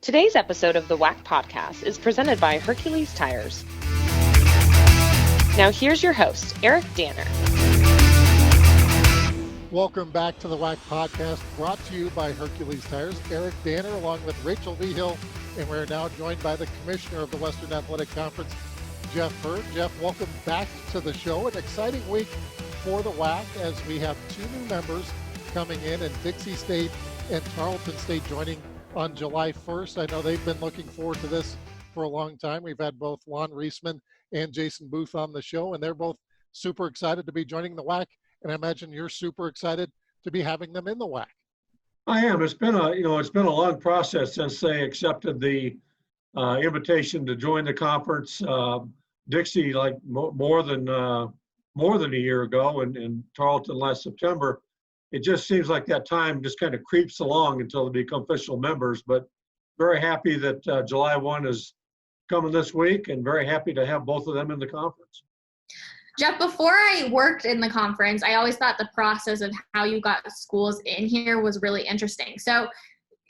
Today's episode of the WAC Podcast is presented by Hercules Tires. Now here's your host, Eric Danner. Welcome back to the WAC Podcast, brought to you by Hercules Tires. Eric Danner along with Rachel Vigil, and we're now joined by the Commissioner of the Western Athletic Conference, Jeff Hurd. Jeff, welcome back to the show. An exciting week for the WAC as we have two new members coming in, and Dixie State and Tarleton State joining on July 1st. I know they've been looking forward to this for a long time. We've had both Lon Reisman and Jason Booth on the show, and they're both super excited to be joining the WAC. And I imagine you're super excited to be having them in the WAC. I am. It's been a long process since they accepted the invitation to join the conference. Dixie, like more than a year ago, and Tarleton last September. It just seems like that time just kind of creeps along until they become official members. But very happy that July 1 is coming this week, and very happy to have both of them in the conference. Jeff, before I worked in the conference, I always thought the process of how you got schools in here was really interesting. So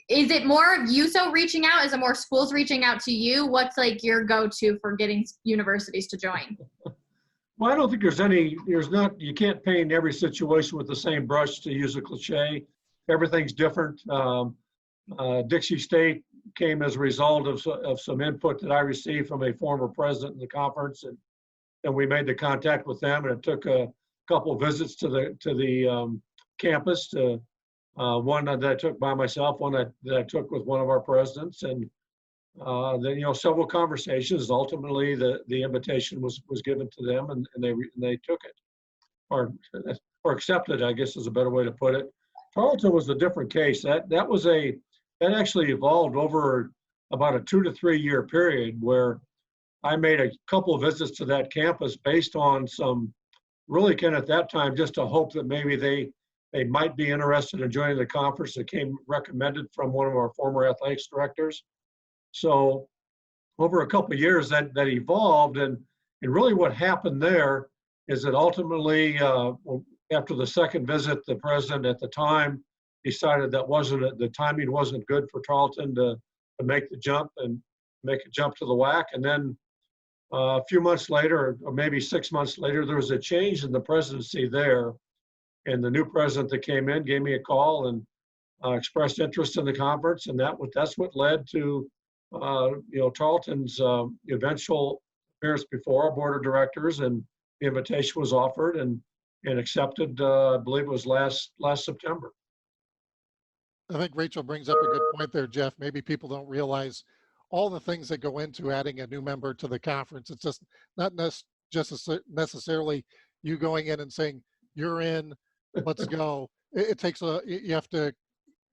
is it more of you reaching out? Is it more schools reaching out to you? What's like your go-to for getting universities to join? Well, I don't think you can't paint every situation with the same brush, to use a cliche. Everything's different. Dixie State came as a result of some input that I received from a former president in the conference, and we made the contact with them, and it took a couple of visits to the campus. One that I took by myself, one that I took with one of our presidents, and then several conversations. Ultimately, the invitation was given to them, and they took it, or accepted, I guess is a better way to put it. Tarleton was a different case. That actually evolved over about a 2 to 3 year period where I made a couple of visits to that campus based on some really at that time just a hope that maybe they might be interested in joining the conference. That came recommended from one of our former athletics directors. So over a couple of years that evolved, and really what happened there is that ultimately after the second visit, the president at the time decided the timing wasn't good for Tarleton to make the jump and make a jump to the WAC. And then a few months later, or maybe 6 months later, there was a change in the presidency there. And the new president that came in gave me a call and expressed interest in the conference. And that's what led to, Tarleton's eventual appearance before our board of directors. And the invitation was offered and accepted, I believe it was last September. I think Rachel brings up a good point there, Jeff. Maybe people don't realize all the things that go into adding a new member to the conference. It's just not just necessarily you going in and saying, you're in, let's go. It takes you have to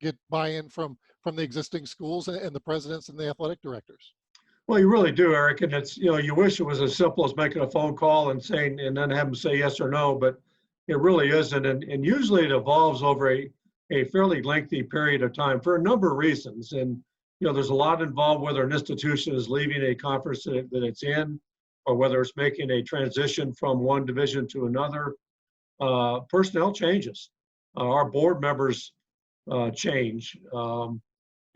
get buy-in from the existing schools and the presidents and the athletic directors. Well, you really do, Eric. And it's, you wish it was as simple as making a phone call and saying, and then have them say yes or no, but it really isn't. And usually it evolves over a fairly lengthy period of time for a number of reasons. And there's a lot involved whether an institution is leaving a conference that it's in, or whether it's making a transition from one division to another. Personnel changes. Our board members change.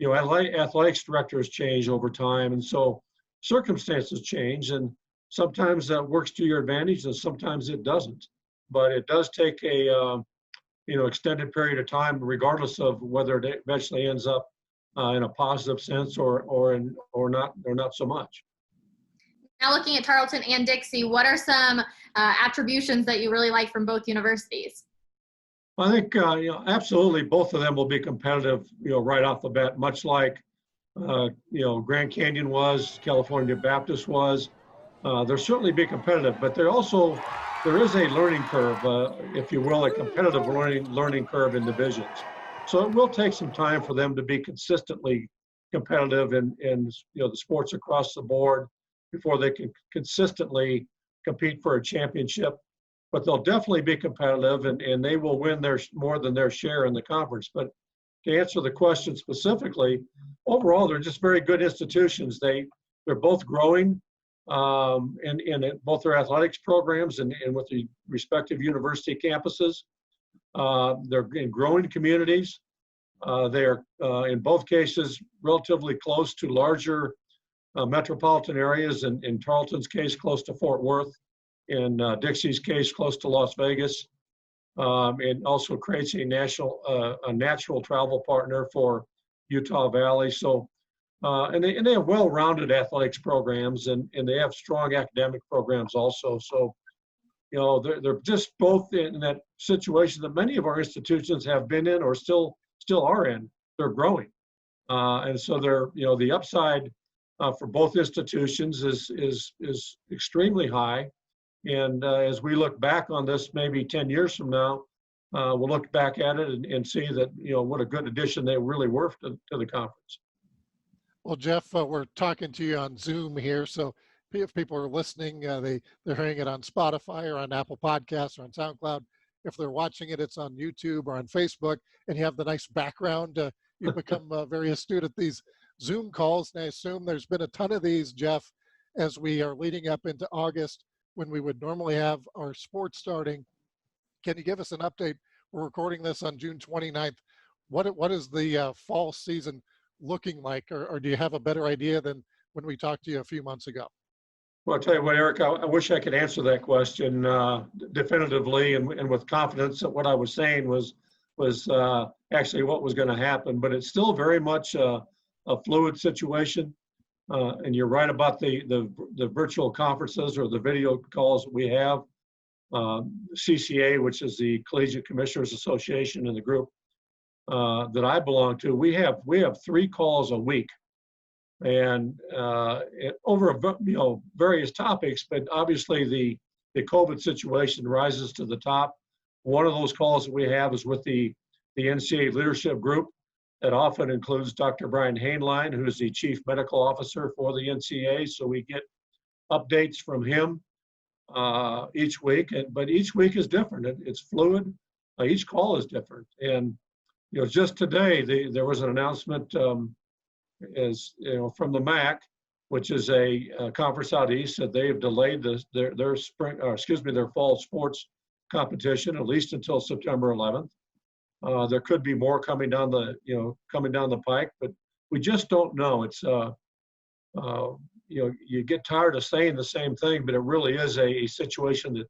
Athletics directors change over time, and so circumstances change. And sometimes that works to your advantage, and sometimes it doesn't. But it does take a extended period of time, regardless of whether it eventually ends up in a positive sense or not so much. Now looking at Tarleton and Dixie, what are some attributions that you really like from both universities? I think absolutely both of them will be competitive, right off the bat, much like Grand Canyon was, California Baptist was. They'll certainly be competitive, but there is a learning curve, if you will, a competitive learning curve in divisions. So it will take some time for them to be consistently competitive in the sports across the board before they can consistently compete for a championship. But they'll definitely be competitive, and they will win more than their share in the conference. But to answer the question specifically, overall, they're just very good institutions. They're both growing in both their athletics programs and with the respective university campuses. They're in growing communities. They are, in both cases, relatively close to larger metropolitan areas. In Tarleton's case, close to Fort Worth. In Dixie's case, close to Las Vegas. It also creates a natural travel partner for Utah Valley. So, and they have well-rounded athletics programs, and they have strong academic programs also. So, they're just both in that situation that many of our institutions have been in or still are in. They're growing, and so they're the upside for both institutions is extremely high. And as we look back on this, maybe 10 years from now, we'll look back at it and see that what a good addition they really were to the conference. Well, Jeff, we're talking to you on Zoom here, so if people are listening, they're hearing it on Spotify or on Apple Podcasts or on SoundCloud. If they're watching it, it's on YouTube or on Facebook, and you have the nice background. You become very astute at these Zoom calls, and I assume there's been a ton of these, Jeff, as we are leading up into August when we would normally have our sports starting. Can you give us an update? We're recording this on June 29th. What is the fall season looking like, or do you have a better idea than when we talked to you a few months ago? Well, I'll tell you what, Eric, I wish I could answer that question definitively and with confidence that what I was saying was actually what was going to happen, but it's still very much a fluid situation. And you're right about the virtual conferences or the video calls that we have. CCA, which is the Collegiate Commissioners Association, and the group that I belong to, we have 3 calls a week, and over various topics. But obviously the COVID situation rises to the top. One of those calls that we have is with the NCAA leadership group. That often includes Dr. Brian Hainline, who is the Chief Medical Officer for the NCAA. So we get updates from him each week, but each week is different. It's fluid. Each call is different. And just today there was an announcement, from the MAC, which is a conference out east, that they have delayed their fall sports competition at least until September 11th. There could be more coming down the pike, but we just don't know. It's you get tired of saying the same thing, but it really is a situation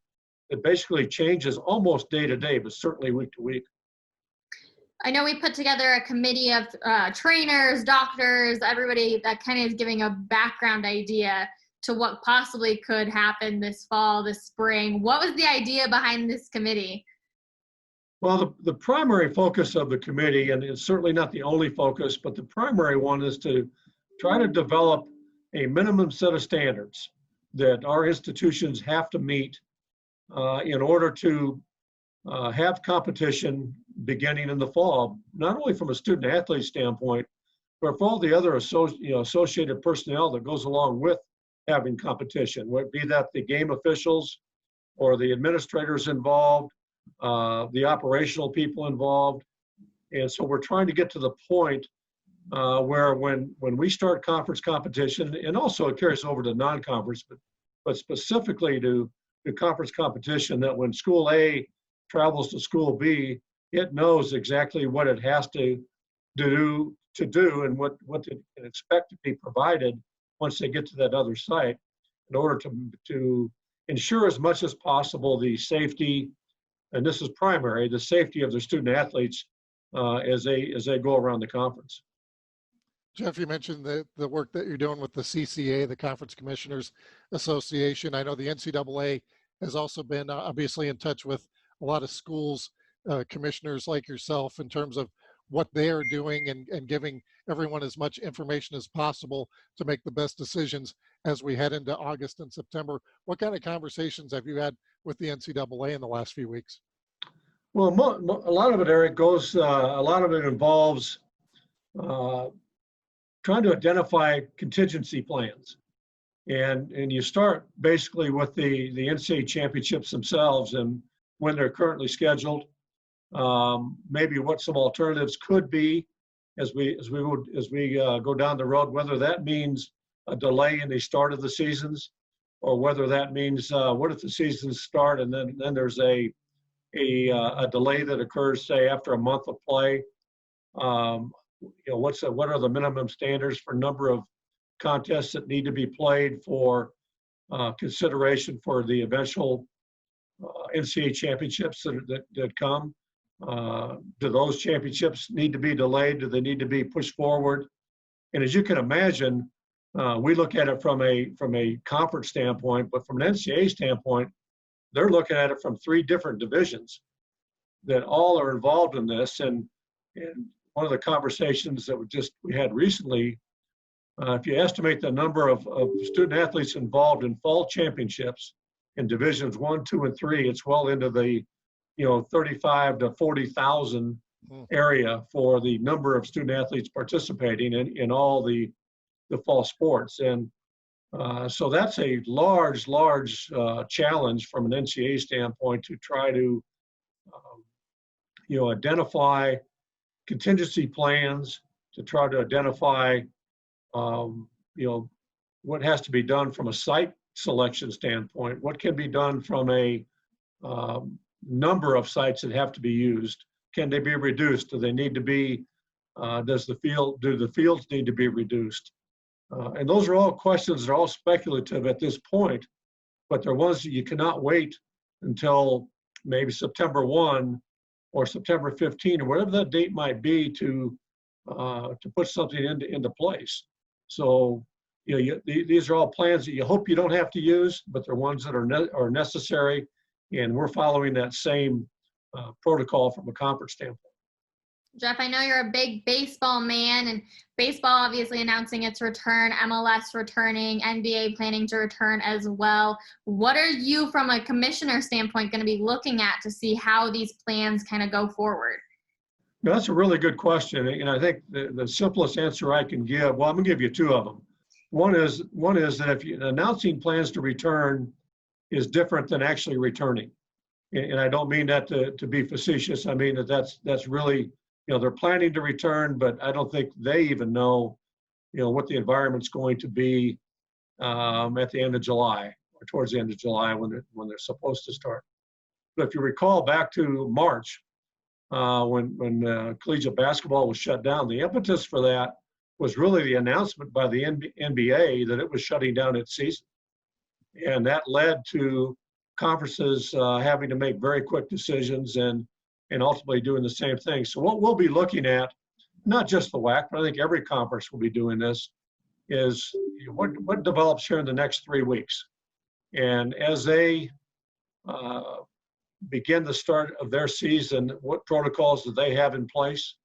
that basically changes almost day to day, but certainly week to week. I know we put together a committee of trainers, doctors, everybody that kind of is giving a background idea to what possibly could happen this fall, this spring. What was the idea behind this committee? Well, the primary focus of the committee, and it's certainly not the only focus, but the primary one is to try to develop a minimum set of standards that our institutions have to meet in order to have competition beginning in the fall, not only from a student athlete standpoint, but for all the other associated personnel that goes along with having competition, be that the game officials or the administrators involved, the operational people involved. And so we're trying to get to the point where when we start conference competition, and also it carries over to non-conference, but specifically to conference competition, that when school A travels to school B, it knows exactly what it has to do and what it can expect to be provided once they get to that other site, in order to ensure as much as possible the safety, and this is primary, the safety of their student athletes as they go around the conference. Jeff, you mentioned the work that you're doing with the CCA, the Conference Commissioners Association. I know the NCAA has also been obviously in touch with a lot of schools, commissioners like yourself, in terms of what they are doing and giving everyone as much information as possible to make the best decisions as we head into August and September. What kind of conversations have you had with the NCAA in the last few weeks? Well, a lot of it, Eric, a lot of it involves trying to identify contingency plans. And you start basically with the NCAA championships themselves and when they're currently scheduled, maybe what some alternatives could be as we go down the road, whether that means a delay in the start of the seasons, or whether that means what if the seasons start and then there's a delay that occurs, say, after a month of play. What are the minimum standards for number of contests that need to be played for consideration for the eventual NCAA championships that come? Do those championships need to be delayed? Do they need to be pushed forward? And as you can imagine, we look at it from a conference standpoint, but from an NCAA standpoint, they're looking at it from 3 different divisions that all are involved in this. And one of the conversations that we had recently, if you estimate the number of student athletes involved in fall championships in divisions 1, 2, and 3, it's well into the 35 to 40,000 area for the number of student athletes participating in all the fall sports. And so that's a large challenge from an NCAA standpoint to try to identify contingency plans, to try to identify what has to be done from a site selection standpoint, what can be done from a number of sites that have to be used. Can they be reduced? Do they need to be, do the fields need to be reduced? And those are all questions that are all speculative at this point, but they're ones that you cannot wait until maybe September 1 or September 15 or whatever that date might be to put something into place. So, these are all plans that you hope you don't have to use, but they're ones that are necessary, and we're following that same protocol from a conference standpoint. Jeff, I know you're a big baseball man, and baseball obviously announcing its return, MLS returning, NBA planning to return as well. What are you, from a commissioner standpoint, going to be looking at to see how these plans kind of go forward? No, that's a really good question, and I think the simplest answer I can give, well, I'm going to give you 2 of them. One is that if you're announcing plans to return is different than actually returning. And I don't mean that to be facetious. I mean that's really, they're planning to return, but I don't think they even know, what the environment's going to be at the end of July or towards the end of July when they're supposed to start. But if you recall back to March, when collegiate basketball was shut down, the impetus for that was really the announcement by the NBA that it was shutting down its season. And that led to conferences having to make very quick decisions and ultimately doing the same thing. So what we'll be looking at, not just the WAC, but I think every conference will be doing this, is what develops here in the next 3 weeks. And as they begin the start of their season, what protocols do they have in place?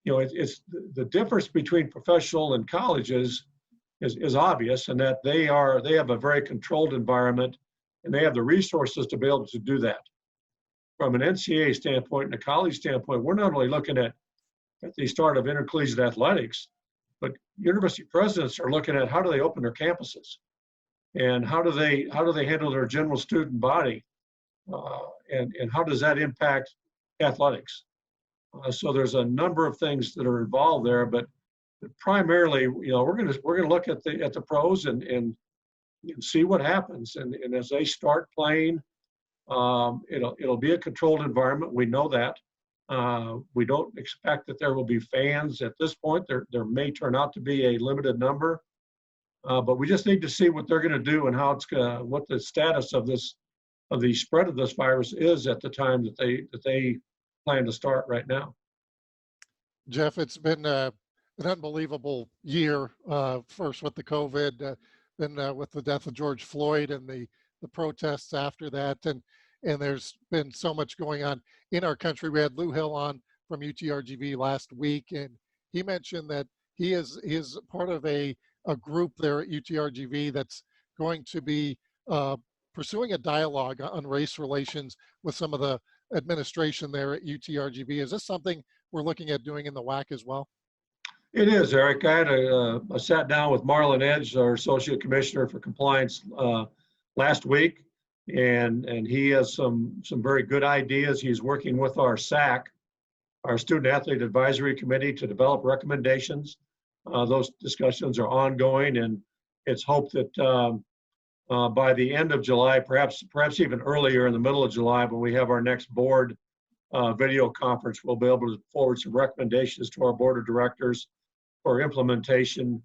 It's the difference between professional and colleges is obvious, in that they have a very controlled environment and they have the resources to be able to do that. From an NCAA standpoint and a college standpoint, we're not only looking at the start of intercollegiate athletics, but university presidents are looking at how do they open their campuses and how do they handle their general student body, and how does that impact athletics. So there's a number of things that are involved there, but primarily, we're gonna look at the pros and see what happens. And as they start playing, it'll be a controlled environment. We know that. We don't expect that there will be fans at this point. There may turn out to be a limited number, but we just need to see what they're going to do and what the status of the spread of this virus is at the time that they plan to start right now. Jeff, it's been an unbelievable year, first with the COVID, then with the death of George Floyd and the protests after that. And there's been so much going on in our country. We had Lou Hill on from UTRGV last week, and he mentioned that he is part of a group there at UTRGV that's going to be pursuing a dialogue on race relations with some of the administration there at UTRGV. Is this something we're looking at doing in the WAC as well? It is, Eric. I had sat down with Marlon Edge, our Associate Commissioner for Compliance, last week, and he has some very good ideas. He's working with our SAC, our Student Athlete Advisory Committee, to develop recommendations. Those discussions are ongoing, and it's hoped that by the end of July, perhaps even earlier in the middle of July, when we have our next board video conference, we'll be able to forward some recommendations to our board of directors for implementation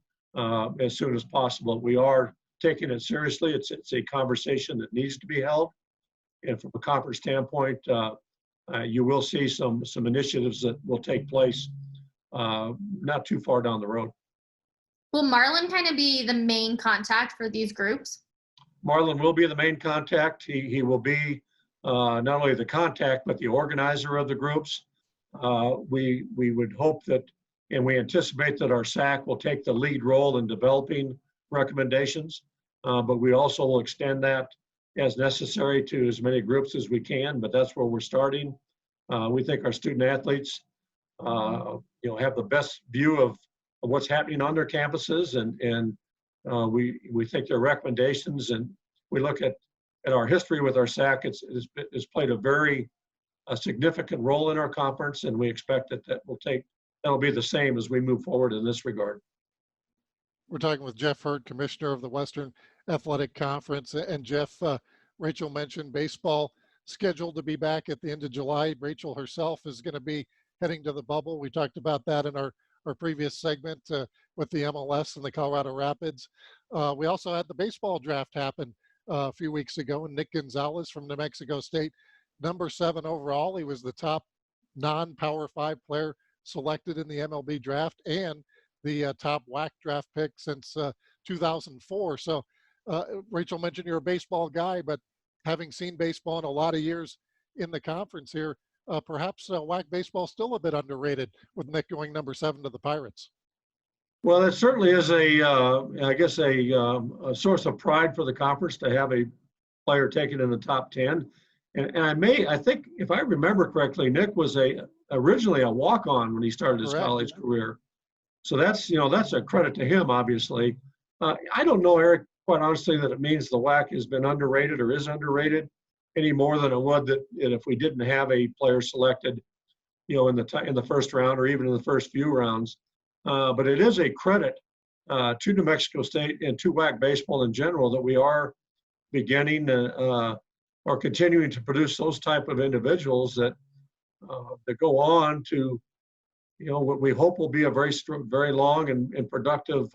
as soon as possible. We are taking it seriously. It's a conversation that needs to be held. And from a conference standpoint, you will see some initiatives that will take place not too far down the road. Will Marlon kind of be the main contact for these groups? Marlon will be the main contact. He will be not only the contact, but the organizer of the groups. We would hope that, and we anticipate that our SAC will take the lead role in developing recommendations, but we also will extend that as necessary to as many groups as we can, but that's where we're starting. We think our student athletes have the best view of what's happening on their campuses, and we think their recommendations, and we look at our history with our SAC. It's played a very significant role in our conference, and we expect that'll be the same as we move forward in this regard. We're talking with Jeff Hurd, Commissioner of the Western Athletic Conference. And Jeff, Rachel mentioned baseball scheduled to be back at the end of July. Rachel herself is going to be heading to the bubble. We talked about that in our previous segment with the MLS and the Colorado Rapids. We also had the baseball draft happen a few weeks ago, and Nick Gonzales from New Mexico State, number 7 overall. He was the top non-Power 5 player selected in the MLB draft and the top WAC draft pick since 2004. So Rachel mentioned you're a baseball guy, but having seen baseball in a lot of years in the conference here, perhaps WAC baseball still a bit underrated with Nick going number 7 to the Pirates. Well, it certainly is a source of pride for the conference to have a player taken in the top 10. And I think if I remember correctly, Nick was originally a walk-on when he started his college career. So that's a credit to him, obviously. I don't know, Eric, quite honestly, that it means the WAC has been underrated or is underrated any more than it would that if we didn't have a player selected, in the first round or even in the first few rounds. But it is a credit to New Mexico State and to WAC baseball in general that we are beginning or continuing to produce those type of individuals that go on to, what we hope will be a very long and productive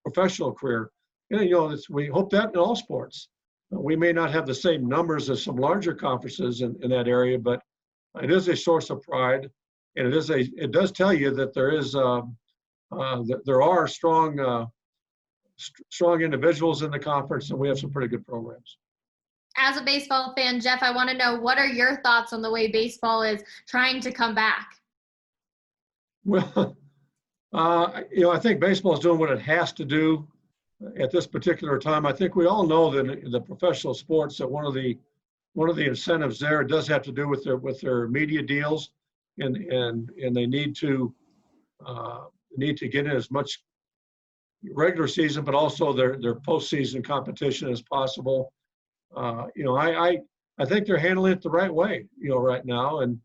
professional career. We hope that in all sports. We may not have the same numbers as some larger conferences in that area, but it is a source of pride, and it does tell you that there are strong individuals in the conference, and we have some pretty good programs. As a baseball fan, Jeff, I want to know, what are your thoughts on the way baseball is trying to come back? Well, I think baseball is doing what it has to do at this particular time. I think we all know that in the professional sports that one of the incentives there does have to do with their media deals, and they need to get in as much regular season, but also their postseason competition as possible. I think they're handling it the right way, right now, and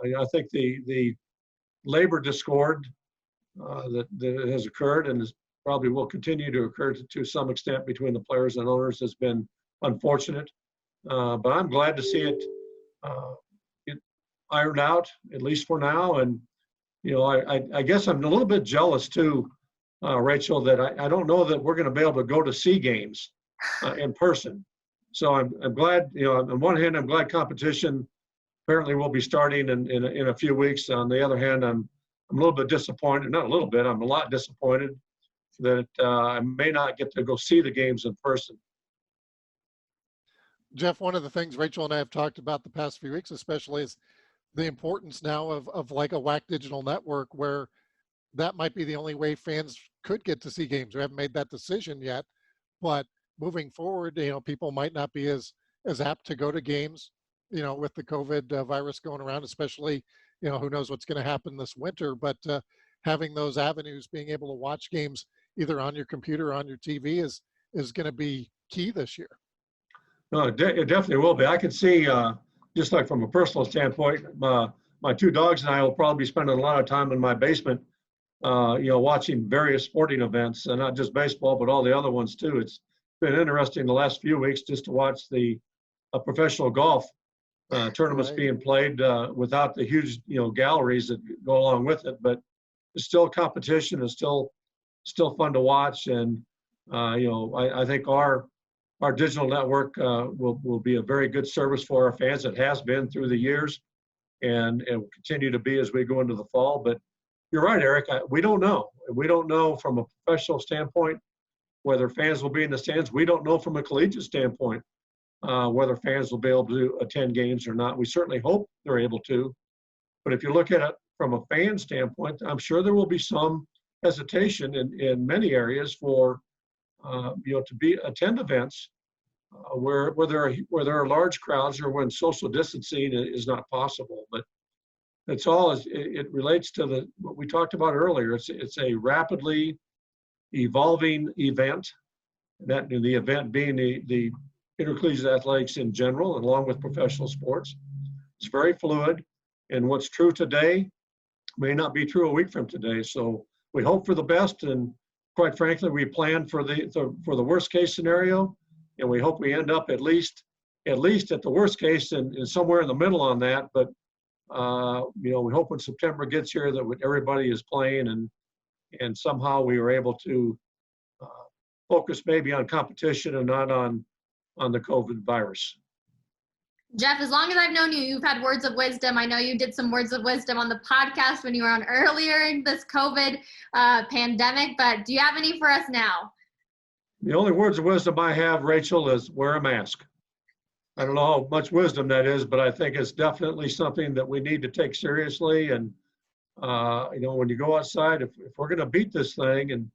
I think the labor discord that has occurred and probably will continue to occur to some extent between the players and owners has been unfortunate. But I'm glad to see it ironed out, at least for now. And, I guess I'm a little bit jealous too, Rachel, that I don't know that we're going to be able to go to see games in person. So I'm glad, on one hand, I'm glad competition apparently will be starting in a few weeks. On the other hand, I'm a little bit disappointed, not a little bit, I'm a lot disappointed that I may not get to go see the games in person. Jeff, one of the things Rachel and I have talked about the past few weeks especially is the importance now of like a WAC digital network, where that might be the only way fans could get to see games. We haven't made that decision yet, but moving forward, people might not be as apt to go to games, with the COVID virus going around, especially, who knows what's going to happen this winter, but having those avenues, being able to watch games either on your computer or on your TV is going to be key this year. No, it definitely will be. I can see, just like from a personal standpoint, my 2 dogs and I will probably be spending a lot of time in my basement, watching various sporting events, and not just baseball, but all the other ones too. It's been interesting the last few weeks just to watch the professional golf tournaments Right. being played without the huge, galleries that go along with it. But it's still competition. It's still fun to watch. And, I think our digital network will be a very good service for our fans. It has been through the years and will continue to be as we go into the fall. But you're right, Eric. We don't know. We don't know from a professional standpoint whether fans will be in the stands. We don't know from a collegiate standpoint whether fans will be able to attend games or not. We certainly hope they're able to. But if you look at it from a fan standpoint, I'm sure there will be some hesitation in many areas for to attend events where there are large crowds or when social distancing is not possible. But it relates to what we talked about earlier. It's a rapidly evolving event. That the event being the intercollegiate athletics in general, along with professional sports. It's very fluid, and what's true today may not be true a week from today. So we hope for the best, and quite frankly, we plan for the worst case scenario, and we hope we end up at least at the worst case and somewhere in the middle on that. But we hope when September gets here that everybody is playing and somehow we were able to focus maybe on competition and not on the COVID virus. Jeff, as long as I've known you, you've had words of wisdom. I know you did some words of wisdom on the podcast when you were on earlier in this COVID pandemic, but do you have any for us now? The only words of wisdom I have, Rachel, is wear a mask. I don't know how much wisdom that is, but I think it's definitely something that we need to take seriously. And, when you go outside, if we're going to beat this thing, and,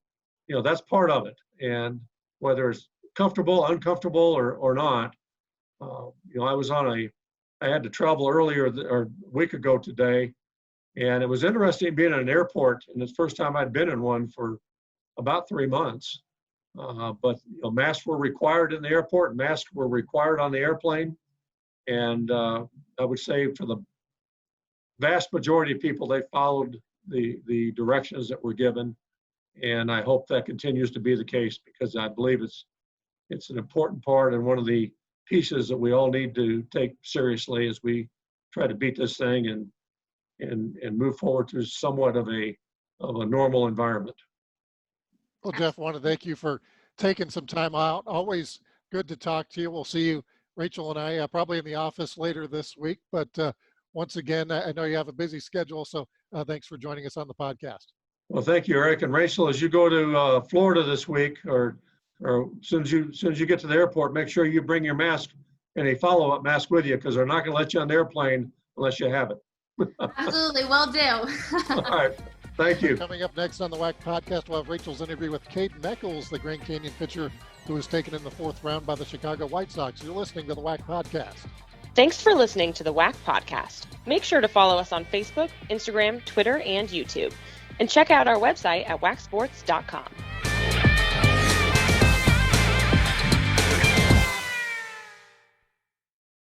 that's part of it. And whether it's comfortable, uncomfortable, or not, I had to travel earlier or a week ago today, and it was interesting being in an airport, and it's the first time I'd been in one for about 3 months. But masks were required in the airport, masks were required on the airplane, and I would say for the vast majority of people, they followed the directions that were given, and I hope that continues to be the case because I believe it's an important part and one of the pieces that we all need to take seriously as we try to beat this thing and move forward to somewhat of a normal environment. Well, Jeff, I want to thank you for taking some time out. Always good to talk to you. We'll see you, Rachel and I, probably in the office later this week. But once again, I know you have a busy schedule, so thanks for joining us on the podcast. Well, thank you, Eric. And Rachel, as you go to Florida this week, or as soon as you get to the airport, make sure you bring your mask and a follow-up mask with you because they're not going to let you on the airplane unless you have it. Absolutely, will do. All right. Thank you. Coming up next on the WAC Podcast, we'll have Rachel's interview with Caden Eccles, the Grand Canyon pitcher who was taken in the 4th round by the Chicago White Sox. You're listening to the WAC Podcast. Thanks for listening to the WAC Podcast. Make sure to follow us on Facebook, Instagram, Twitter, and YouTube. And check out our website at wacsports.com.